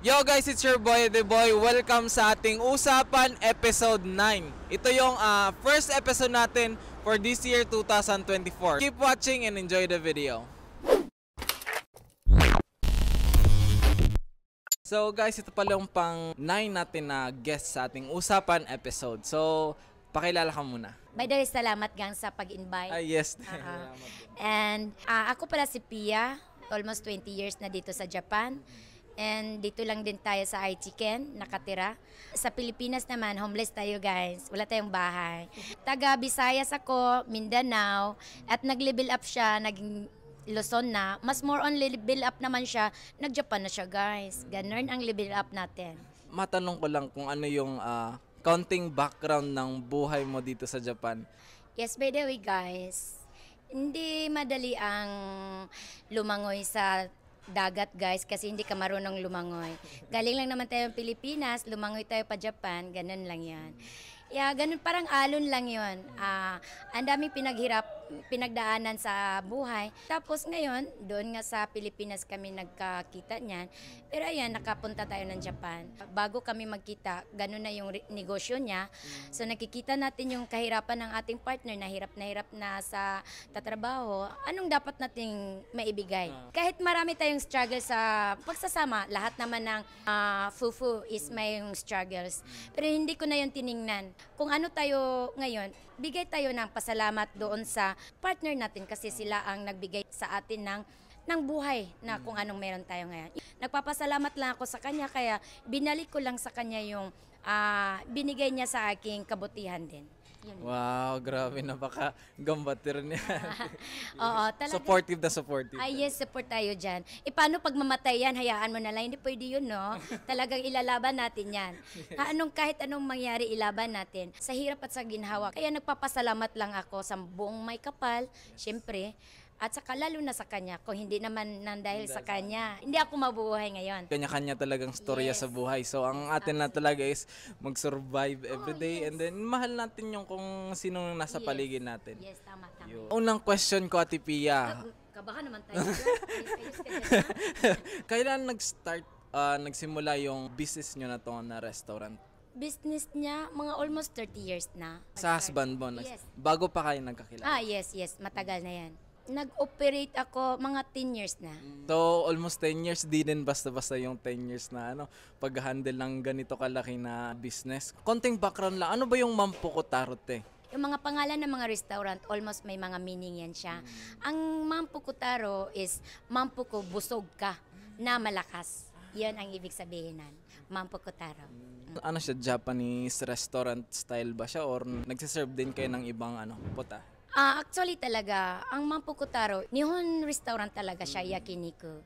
Yo guys, it's your boy, The Boy. Welcome sa ating Usapan Episode 9. Ito yung first episode natin for this year 2024. Keep watching and enjoy the video. So guys, ito pala yung pang 9 natin na guest sa ating Usapan Episode. So, pakilala ka muna. By the way, salamat gang sa pag-invite. Yes. And ako pala si Pia, almost 20 years na dito sa Japan. And dito lang din tayo sa Aichiken, nakatira. Sa Pilipinas naman, homeless tayo guys. Wala tayong bahay. Taga Visayas ako, Mindanao. At nag-level up siya, naging Luzon na. Mas more on level up naman siya. Nag-Japan na siya guys. Ganun ang level up natin. Matanong ko lang kung ano yung counting background ng buhay mo dito sa Japan. Yes, by the way guys, hindi madali ang lumangoy sa dagat guys kasi hindi ka marunong lumangoy. Galing lang naman tayo ng Pilipinas, lumangoy tayo pa Japan, ganun lang yan. Yeah, ganun parang alon lang yun. Ang daming pinagdaanan sa buhay. Tapos ngayon, doon nga sa Pilipinas kami nagkakita niyan. Pero ayan, nakapunta tayo ng Japan. Bago kami magkita, ganun na yung negosyo niya. So nakikita natin yung kahirapan ng ating partner na hirap na sa tatrabaho. Anong dapat nating maibigay? Kahit marami tayong struggle sa pagsasama, lahat naman ng fufu is may yung struggles. Pero hindi ko na yung tiningnan. Kung ano tayo ngayon, bigay tayo ng pasalamat doon sa partner natin kasi sila ang nagbigay sa atin ng buhay na kung anong meron tayo ngayon. Nagpapasalamat lang ako sa kanya kaya binalik ko lang sa kanya yung binigay niya sa aking kabutihan din. Yun. Wow, grabe, napaka-gambatir niya. Oo, talaga. Supportive na supportive. Yes, support tayo dyan. Paano pag mamatay yan, hayaan mo na lang. Hindi pwede yun, no? Talagang ilalaban natin yan. Kahit anong mangyari, ilaban natin. Sa hirap at sa ginhawa. Kaya nagpapasalamat lang ako sa buong may kapal, syempre. At saka lalo na sa kanya. Kung hindi naman nang dahil sa kanya, hindi ako mabuhay ngayon. Kanya-kanya talagang storya sa buhay. So, ang atin na talaga is mag-survive everyday. And then, mahal natin yung kung sino nasa paligid natin. Yes, tama. Unang question ko, Ate Pia. Kabahan naman tayo. Kailan nagsimula yung business nyo na to na restaurant? Business niya, mga almost 30 years na. Sa husband mo? Yes. Bago pa kayo nagkakilala? Yes. Matagal na yan. Nag-operate ako mga 10 years na. So, almost 10 years, di din basta-basta yung 10 years na pag-handle ng ganito kalaki na business. Konting background lang, ano ba yung Mampuko Tarot eh? Yung mga pangalan ng mga restaurant, almost may mga meaning yan siya. Ang Mampuko Taro is Mampuko busog ka na malakas. Yan ang ibig sabihin nan. Mampuko Taro. Ano siya, Japanese restaurant style ba siya or nagsiserve din kayo ng ibang puta? Actually talaga, ang Mampuko Taro, Nihon restaurant talaga siya, yakiniku.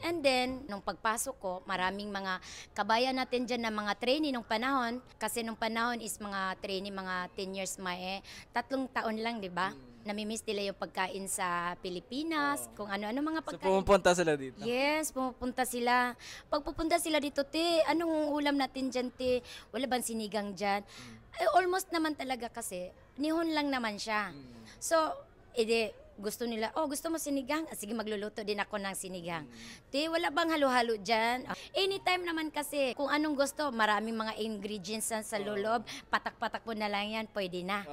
And then, nung pagpasok ko, maraming mga kabayan natin dyan na mga trainee nung panahon. Kasi nung panahon is mga trainee, mga 10 years 3 taon lang, di ba? Namimiss nila yung pagkain sa Pilipinas, kung ano-ano mga pagkain. So, pumupunta sila dito? Yes, pumupunta sila. Pag pupunta sila dito, te, anong ulam natin dyan, te? Wala bang sinigang dyan? Almost naman talaga kasi, Nihon lang naman siya. So, gusto nila, gusto mo sinigang? Sige, magluluto din ako ng sinigang. Te, wala bang halo-halo dyan? Anytime naman kasi, kung anong gusto, maraming mga ingredients sa loob, patak-patak mo na lang yan, pwede na.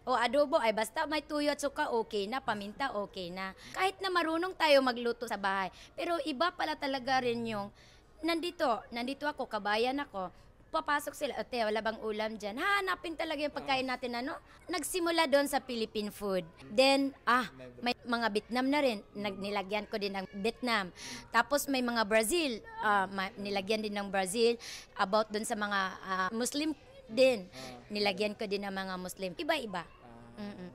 O adobo, ay basta may tuyo at suka, okay na, paminta, okay na. Kahit na marunong tayo magluto sa bahay, pero iba pala talaga rin yung, nandito ako, kabayan ako, papasok sila, ate, wala bang ulam dyan? Hanapin talaga yung pagkain natin, Nagsimula doon sa Philippine food. Then, may mga Vietnam na rin. Nilagyan ko din ng Vietnam. Tapos may mga Brazil. Nilagyan din ng Brazil. About doon sa mga Muslim din. Nilagyan ko din ng mga Muslim. Iba-iba.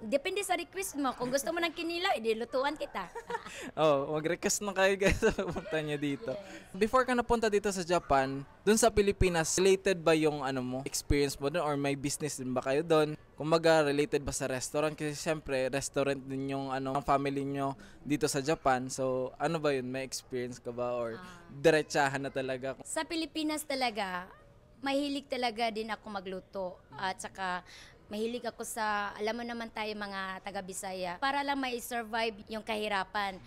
Depende sa request mo. Kung gusto mo ng kinilaw, lutuan kita. Mag-request na kayo guys sa pupunta niya dito. Before ka napunta dito sa Japan, dun sa Pilipinas, related ba yung experience mo dun or may business din ba kayo dun? Kumbaga, related ba sa restaurant? Kasi syempre, restaurant din yung ang family nyo dito sa Japan. So, ano ba yun? May experience ka ba or diretsahan na talaga? Sa Pilipinas talaga, mahilig talaga din ako magluto. At saka, mahilig ako sa, alam mo naman tayo mga taga-Bisaya, para lang may survive yung kahirapan.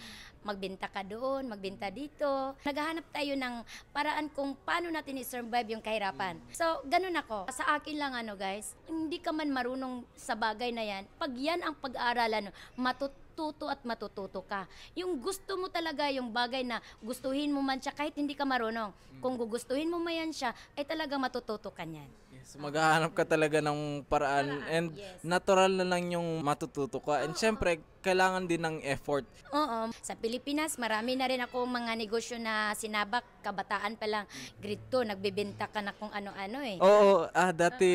magbenta ka doon, magbenta dito. Naghahanap tayo ng paraan kung paano natin i-survive yung kahirapan. So, ganun ako. Sa akin lang guys, hindi ka man marunong sa bagay na yan, pag yan ang pag-aaralan, matututo at matututo ka. Yung gusto mo talaga, yung bagay na gustuhin mo man siya kahit hindi ka marunong. Kung gugustuhin mo man yan siya, ay talaga matututo ka niyan. Yes, maghahanap ka talaga ng paraan and yes. natural na lang yung matututo ka. And syempre, kailangan din ng effort. Oo. Sa Pilipinas, marami na rin ako mga negosyo na sinabak. Kabataan pa lang, grade 2, nagbebenta ka na kung ano-ano eh. Oo, dati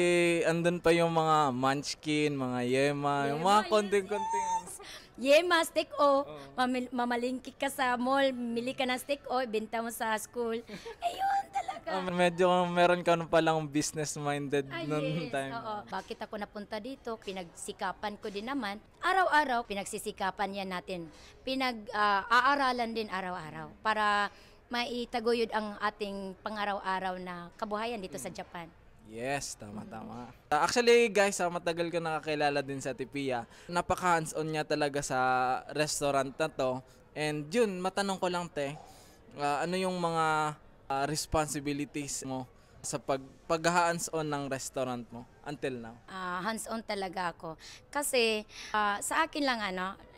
andun pa yung mga munchkin, mga yema, yung mga konting-konting. Yema, stick o. Mamalingki ka sa mall, mili ka ng stick o, ibenta mo sa school. Ayun talaga. Medyo meron ka pa lang business-minded noon Yes, time. oo. Bakit ako napunta dito? Pinagsikapan ko din naman. Araw-araw, pinagsisikapan yan natin. Aaralan din araw-araw para maitaguyod ang ating pang-araw-araw na kabuhayan dito sa Japan. Yes, tama. Actually, guys, matagal ko nakakilala din sa Tipia. Napaka hands-on niya talaga sa restaurant na to. And yun, matanong ko lang, te, ano yung mga responsibilities mo sa pag-hands-on ng restaurant mo until now? Hands-on talaga ako. Kasi sa akin lang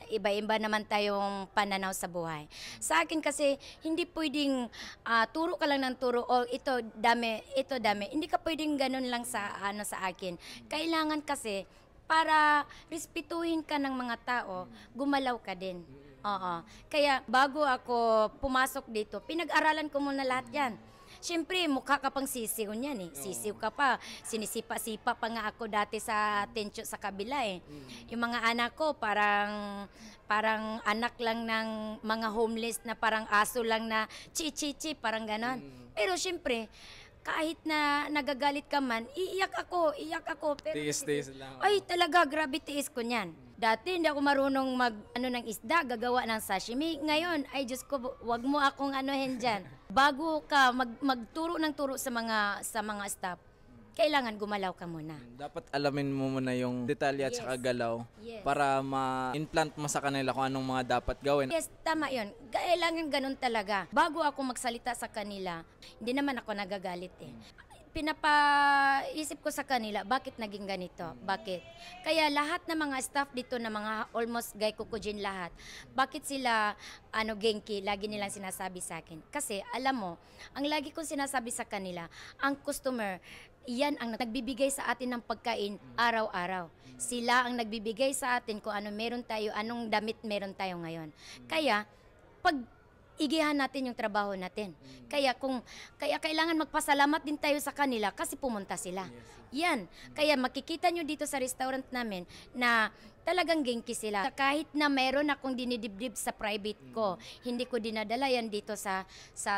iba-iba naman tayong pananaw sa buhay. Sa akin kasi hindi pwedeng turo ka lang ng turo o ito dami. Hindi ka pwedeng ganun lang sa sa akin. Kailangan kasi para respetuhin ka ng mga tao, gumalaw ka din. Oo. Kaya bago ako pumasok dito, pinag-aralan ko muna lahat 'yan. Siyempre, mukha ka pang sisiw niyan eh. Sisiw ka pa. Sinisipa-sipa pa nga ako dati sa tensyo sa kabila eh. Yung mga anak ko, parang anak lang ng mga homeless na parang aso lang na chi-chi-chi, parang ganon. Pero siyempre, kahit na nagagalit ka man, iiyak ako. Pero Tiis lang. ay, talaga, grabe tiis ko niyan. Dati hindi ako marunong ng isda, gagawa ng sashimi. Ngayon, ay Diyos ko, wag mo akong anuhin dyan. Bago ka magturo ng turo sa mga staff, kailangan gumalaw ka muna. Dapat alamin mo muna yung detalye at saka galaw para ma-implant mo sa kanila kung anong mga dapat gawin. Yes, tama yun. Kailangan ganun talaga. Bago ako magsalita sa kanila, hindi naman ako nagagalit eh. Pinapaisip ko sa kanila, bakit naging ganito? Bakit? Kaya lahat ng mga staff dito na mga almost Gaikokujin lahat, bakit sila genki, lagi nilang sinasabi sa akin? Kasi alam mo, ang lagi kong sinasabi sa kanila, ang customer, iyan ang nagbibigay sa atin ng pagkain araw-araw. Sila ang nagbibigay sa atin kung ano meron tayo, anong damit meron tayo ngayon. Kaya, pag igihan natin yung trabaho natin. Kaya kailangan magpasalamat din tayo sa kanila kasi pumunta sila. Yan. Kaya makikita nyo dito sa restaurant namin na talagang genki sila. Kahit na meron akong dinidibdib sa private ko, hindi ko dinadala yan dito sa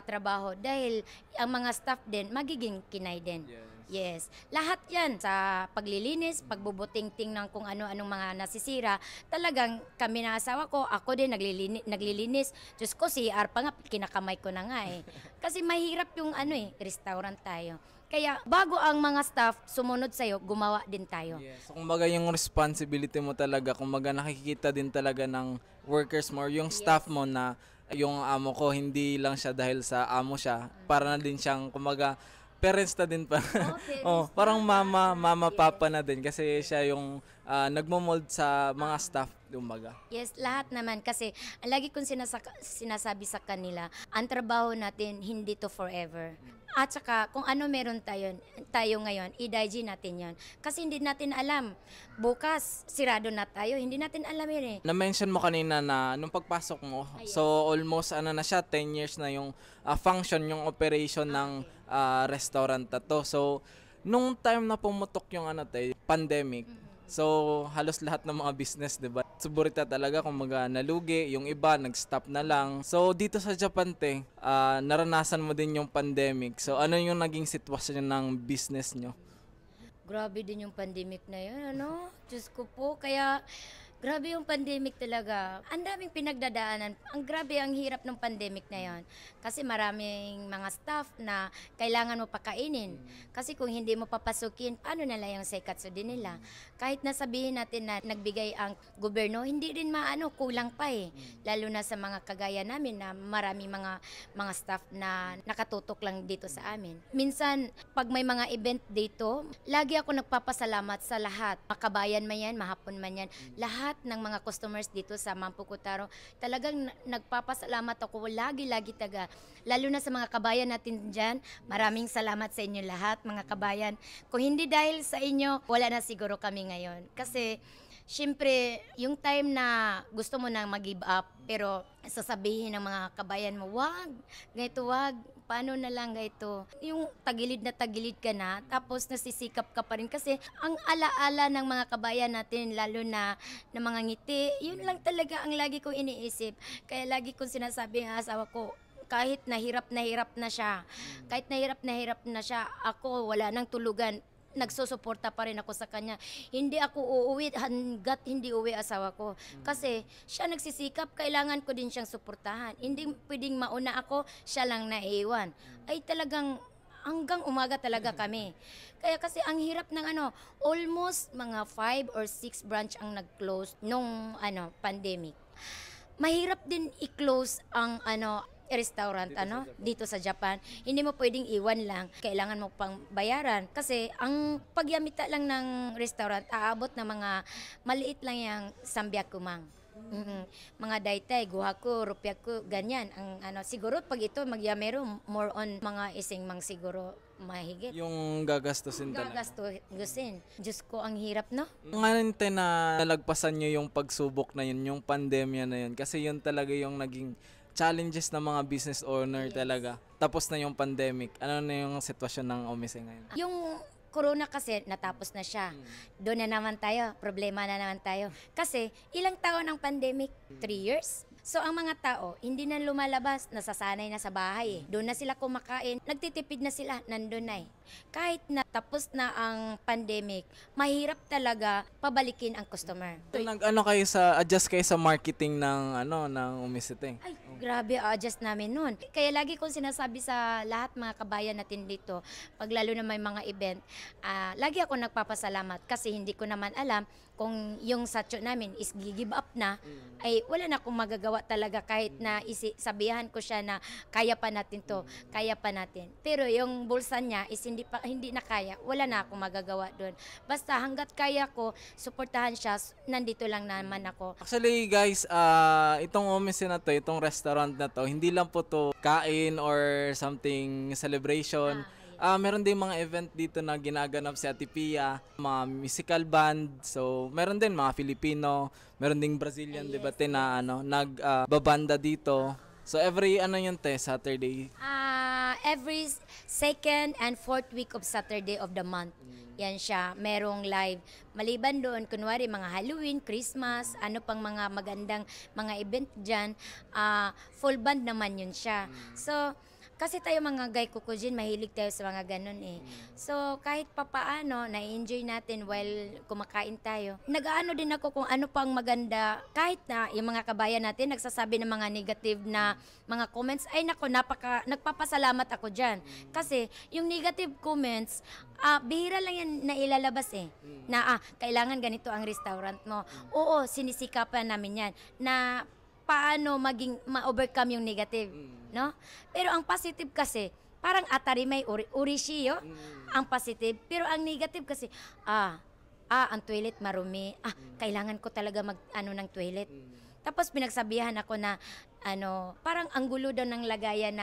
trabaho dahil ang mga staff din magiging kinay din. Yes. Lahat yan sa paglilinis, pagbubuting-ting ng kung ano-anong mga nasisira. Talagang kami na asawa ko, ako din naglilinis. Diyos ko, CR pa nga, kinakamay ko na nga eh. Kasi mahirap yung restaurant tayo. Kaya bago ang mga staff sumunod sa'yo, gumawa din tayo. Yes. So, kumbaga yung responsibility mo talaga, kumbaga nakikita din talaga ng workers mo, yung staff mo na yung amo ko, hindi lang siya dahil sa amo siya. Para na din siyang, kumbaga, parents na din pa. Parang mama, papa na din kasi siya yung nagmo-mold sa mga staff, kumbaga. Yes, lahat naman kasi lagi kong sinasabi sa kanila, ang trabaho natin hindi to forever. At saka kung ano meron tayo ngayon, i-digest natin yon. Kasi hindi natin alam, bukas sirado na tayo, hindi natin alam yun eh. Na-mention mo kanina na nung pagpasok mo, so almost na siya, 10 years na yung function, yung operation ng restaurant na to. So, nung time na pumutok yung pandemic, so halos lahat ng mga business, diba? Suburita talaga kung nalugi, yung iba nag-stop na lang. So, dito sa Japan, naranasan mo din yung pandemic. So, ano yung naging sitwasyon ng business nyo? Grabe din yung pandemic na yun, Diyos ko po, kaya Grabe yung pandemic talaga. Ang daming pinagdadaanan. Ang grabe ang hirap ng pandemic na yon. Kasi maraming mga staff na kailangan mo pakainin. Kasi kung hindi mo papasukin, paano nila yung sekatsu din nila? Kahit nasabihin natin na nagbigay ang gobyerno, hindi din kulang pa eh. Lalo na sa mga kagaya namin na maraming mga staff na nakatutok lang dito sa amin. Minsan, pag may mga event dito, lagi ako nagpapasalamat sa lahat. Makabayan man yan, mahapon man yan, lahat ng mga customers dito sa Mampukutaro, talagang nagpapasalamat ako lagi-lagi lalo na sa mga kabayan natin dyan. Maraming salamat sa inyo lahat, mga kabayan. Kung hindi dahil sa inyo, wala na siguro kami ngayon. Kasi syempre, yung time na gusto mo nang mag-give up, pero sasabihin ng mga kabayan mo, wag, ganito wag, paano na lang ganito. Yung tagilid ka na, tapos nasisikap ka pa rin. Kasi ang alaala ng mga kabayan natin, lalo na ng mga ngiti, yun lang talaga ang lagi kong iniisip. Kaya lagi kong sinasabi ng asawa ko, kahit nahirap na siya, ako wala nang tulugan, nagsusuporta pa rin ako sa kanya. Hindi ako uuwi hanggat hindi uwi asawa ko. Kasi siya nagsisikap, kailangan ko din siyang suportahan. Hindi pwedeng mauna ako, siya lang naiiwan. Ay talagang hanggang umaga talaga kami. Kaya kasi ang hirap ng almost mga 5 or 6 branch ang nag-close nung pandemic. Mahirap din i-close ang restaurant dito sa Japan. Hindi mo pwedeng iwan lang. Kailangan mo pang bayaran kasi ang pagyamita lang ng restaurant aabot na mga maliit lang yang sambyakumang. Mga daytay, guhaku, rupyaku, ganyan. Ang siguro pag ito magyamero more on mga ising mang siguro mahigit. Yung gagastusin talaga. Gagastusin. Diyos ko, ang hirap, no? Ngayon na nalagpasan nyo yung pagsubok na yun, yung pandemya na yun. Kasi yun talaga yung naging challenges ng mga business owner talaga. Tapos na yung pandemic. Ano na yung sitwasyon ng Omise ngayon? Yung corona kasi natapos na siya. Doon na naman tayo. Problema na naman tayo. Kasi ilang taon ang pandemic? 3 years? So ang mga tao, hindi na lumalabas, nasasanay na sa bahay. Doon na sila kumakain, nagtitipid na sila, nandun na eh. Kahit na tapos na ang pandemic, mahirap talaga pabalikin ang customer. Kayo adjust kayo sa marketing ng Umisete? Ay, grabe, adjust namin nun. Kaya lagi kong sinasabi sa lahat mga kabayan natin dito, pag lalo na may mga event, lagi ako nagpapasalamat kasi hindi ko naman alam kung yung satyo namin is give up na, ay wala na akong magagawa talaga kahit na sabihan ko siya na kaya pa natin to, kaya pa natin. Pero yung bulsa niya is hindi na kaya, wala na akong magagawa doon. Basta hanggat kaya ko, suportahan siya, nandito lang naman ako. Actually guys, itong Omise na to, itong restaurant na to, hindi lang po to kain or something celebration. Meron din mga event dito na ginaganap si Ate Pia, mga musical band. So, meron din mga Filipino, meron ding Brazilian, yes, debate na nagbabanda dito. So, every Saturday? Every second and fourth week of Saturday of the month. Yan siya, merong live. Maliban doon, kunwari mga Halloween, Christmas, pang mga magandang mga event dyan, full band naman yun siya. So, kasi tayo mga guy kukujin, mahilig tayo sa mga ganun eh. So, kahit papaano, na-enjoy natin while kumakain tayo. Nag-aano din ako kung ano pang maganda. Kahit na yung mga kabayan natin, nagsasabi ng mga negative na mga comments, ay nako, nagpapasalamat ako dyan. Kasi, yung negative comments, bihira lang yan na ilalabas eh. Na, kailangan ganito ang restaurant mo. Oo, sinisikapan namin yan. Na, paano ma-overcome yung negative, no? Pero ang positive kasi, parang atarimay urishiyo, ang positive. Pero ang negative kasi, ang toilet marumi, kailangan ko talaga ng toilet. Tapos pinagsabihan ako na, parang ang gulo daw ng lagayan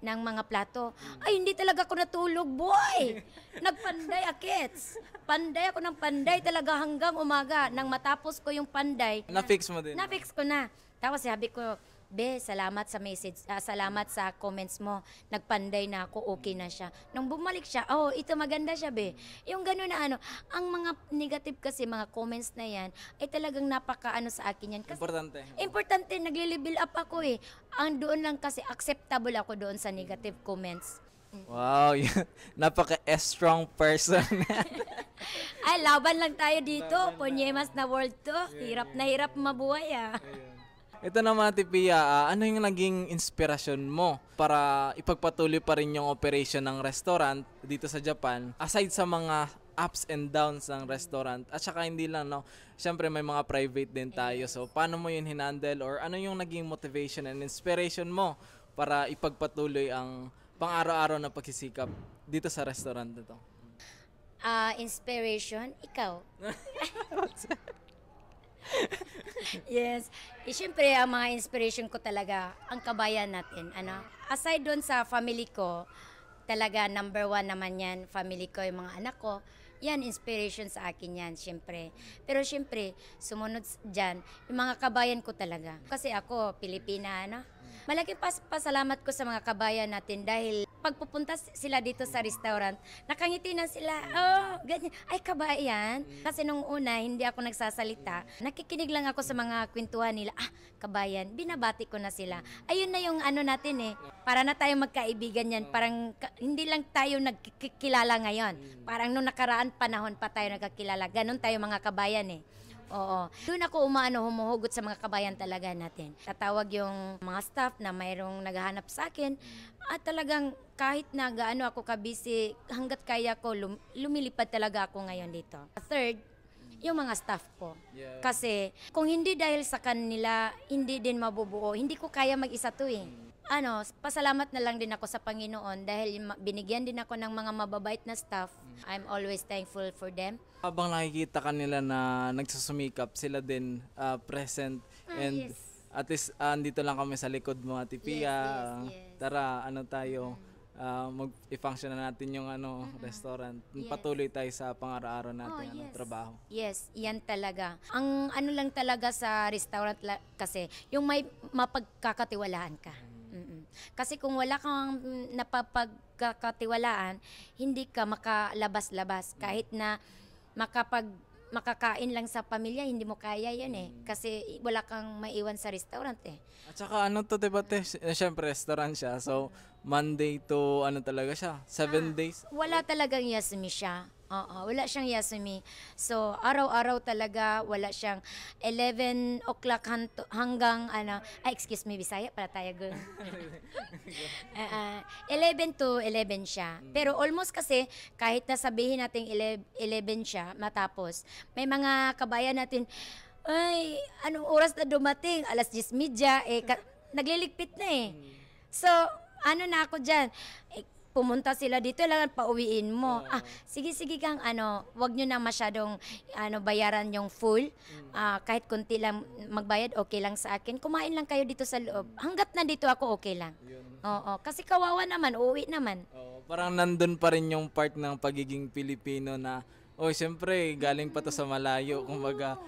ng mga plato. Ay, hindi talaga ako natulog, boy! Nagpanday, akits. Panday ako ng panday talaga hanggang umaga. Nang matapos ko yung panday. Na-fix mo din? Na-fix ko na. Tapos sabi ko, Be, salamat sa message, salamat sa comments mo. Nagpanday na ako, okay na siya. Nung bumalik siya, ito maganda siya, Be. Yung gano'n na ang mga negative kasi, mga comments na yan, ay talagang napaka sa akin yan. Kasi, importante, nagli-level up ako eh. Ang doon lang kasi, acceptable ako doon sa negative comments. Wow, napaka-strong person. Ay, laban lang tayo dito. Ponyemas na world to. Hirap na hirap mabuhay ah. Ito naman, Ate Pia, ano yung naging inspirasyon mo para ipagpatuloy pa rin yung operation ng restaurant dito sa Japan, aside sa mga ups and downs ng restaurant, at saka hindi lang, no, syempre may mga private din tayo, so paano mo yun hinandle, or ano yung naging motivation and inspiration mo para ipagpatuloy ang pang-araw-araw na pagsisikap dito sa restaurant na to? Inspiration, ikaw. Yes. Siyempre, ang mga inspiration ko talaga, ang kabayan natin. Aside doon sa family ko, talaga number one naman yan, family ko, yung mga anak ko. Yan, inspiration sa akin yan, siyempre. Pero siyempre, sumunod dyan, yung mga kabayan ko talaga. Kasi ako, Pilipina, malaking pasalamat ko sa mga kabayan natin dahil pagpupunta sila dito sa restaurant, nakangiti na sila, oh, ganyan, ay kabayan. Kasi nung una, hindi ako nagsasalita, nakikinig lang ako sa mga kwentuhan nila, kabayan, binabati ko na sila. Ayun na yung natin para na tayo magkaibigan yan, parang hindi lang tayo nagkikilala ngayon, parang nung nakaraan panahon pa tayo nagkakilala, ganun tayo mga kabayan Oo. Doon ako humuhugot sa mga kabayan talaga natin. Tatawag yung mga staff na mayroong naghahanap sa akin at talagang kahit na gaano ako kabisi, hanggat kaya ko, lumilipad talaga ako ngayon dito. Third, yung mga staff ko. Yeah. Kasi kung hindi dahil sa kanila, hindi din mabubuo. Hindi ko kaya mag-isa to pasalamat na lang din ako sa Panginoon dahil binigyan din ako ng mga mababait na staff. I'm always thankful for them. Habang nakikita kanila na nagsusumikap, sila din present and Yes. at least andito lang kami sa likod mo, Ate Pia. Yes. Tara, tayo, mag-i-function na natin yung restaurant. Yes. Patuloy tayo sa pang-araw-araw natin trabaho. Yes, yan talaga. Ang lang talaga sa restaurant kasi, yung may mapagkakatiwalaan ka. Kasi kung wala kang napapagkakatiwalaan, hindi ka makalabas-labas. Kahit na makakain lang sa pamilya, hindi mo kaya yan Kasi wala kang maiwan sa restaurant At saka diba, syempre restaurant siya. So, Monday to talaga siya? 7 days? Wala talagang yasumi siya. Wala siyang yasumi. So, araw-araw talaga, wala siyang 11 o'clock hanggang, excuse me, Bisaya, para tayo girl. 11 to 11 siya. Pero almost kasi, kahit nasabihin natin 11 siya, matapos, may mga kabayan natin, ay, anong oras na dumating? Alas 10:30, nagliligpit na So, na ako dyan? Pumunta sila dito, lang pauwiin mo. Sige kang wag nyo na masyadong bayaran yung full. Kahit konti lang magbayad, okay lang sa akin. Kumain lang kayo dito sa loob. Hanggat nandito ako, okay lang. Oo, kasi kawawa naman, uuwi naman. Parang nandun pa rin yung part ng pagiging Pilipino na siyempre, galing pa to sa malayo. Kumbaga,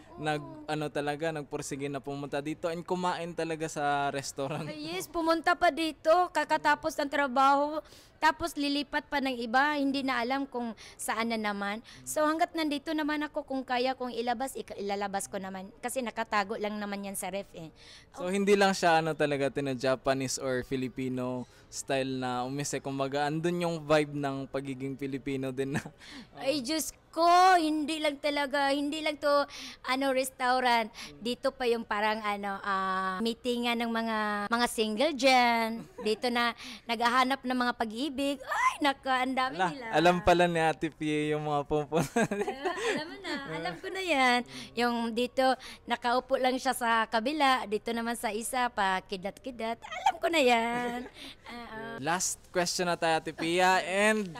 nagpursige na pumunta dito and kumain talaga sa restaurant. Yes, pumunta pa dito, kakatapos ng trabaho, tapos lilipat pa ng iba, hindi na alam kung saan na naman. So hanggat nandito naman ako, kung kaya kong ilabas, ilalabas ko naman. Kasi nakatago lang naman yan sa ref So hindi lang siya talaga Japanese or Filipino style na umise. Kumbaga, andun yung vibe ng pagiging Pilipino din na. Ay, Diyos ko, hindi lang to restaurant. Dito pa yung parang meetingan ng mga single dyan. Dito na naghahanap ng mga pag-ibig. Ay, ang dami nila. Alam pala ni Ate Pia yung mga pupunta. Alam mo na, alam ko na yan. Yung dito, nakaupo lang siya sa kabila. Dito naman sa isa, pa kidat-kidat. Alam ko na yan. Last question na tayo, Ate Pia. And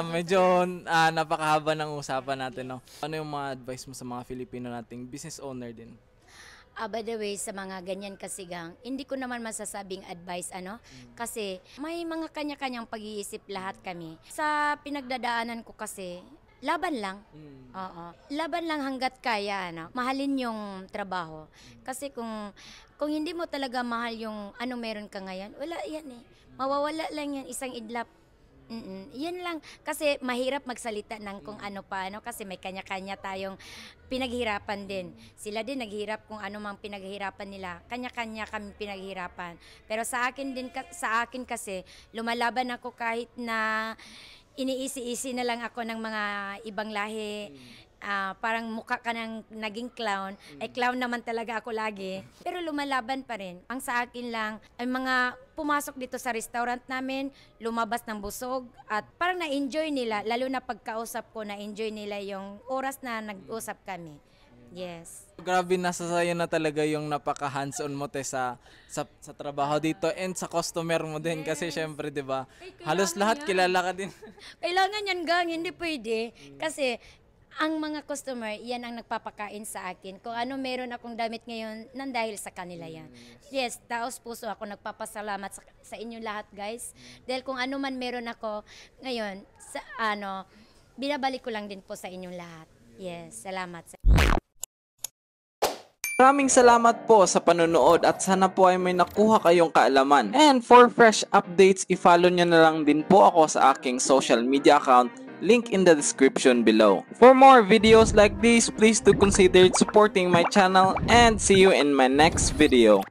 medyo napakahaba ng usapan natin. No? Ano yung mga advice mo sa mga Filipino nating business owner din? By the way, sa mga ganyan kasigang, hindi ko naman masasabing advice, kasi may mga kanya-kanyang pag-iisip lahat kami. Sa pinagdadaanan ko kasi, laban lang. Laban lang hanggat kaya, mahalin yung trabaho. Kasi kung hindi mo talaga mahal yung meron ka ngayon, wala yan Mawawala lang yan, isang idlap. Yun lang. Kasi mahirap magsalita ng kung ano paano kasi may kanya-kanya tayong pinaghirapan din. Sila din naghirap kung ano mang pinaghirapan nila. Kanya-kanya kami pinaghirapan. Pero sa akin din, sa akin kasi, lumalaban ako kahit na iniisi-isi na lang ako ng mga ibang lahi. Parang mukha ka ng naging clown, ay clown naman talaga ako lagi. Pero lumalaban pa rin. Ang sa akin lang, ay mga pumasok dito sa restaurant namin, lumabas ng busog, at parang na-enjoy nila, lalo na pagkausap ko, na-enjoy nila yung oras na nag-usap kami. Yes. Grabe, nasa sayo na talaga yung napaka hands-on mo sa trabaho dito and sa customer mo din kasi syempre 'di ba? Halos lahat kilala ka din. Kailangan yan gang, hindi pwede. Kasi ang mga customer, yan ang nagpapakain sa akin. Kung ano meron akong damit ngayon, nandahil sa kanila yan. Yes, taos puso ako nagpapasalamat sa inyo lahat, guys. Dahil kung ano man meron ako ngayon, binabalik ko lang din po sa inyong lahat. Yes, salamat. Maraming salamat po sa panonood at sana po ay may nakuha kayong kaalaman. And for fresh updates, i-follow nyo na lang din po ako sa aking social media account, link in the description below. For more videos like this, please do consider supporting my channel and see you in my next video.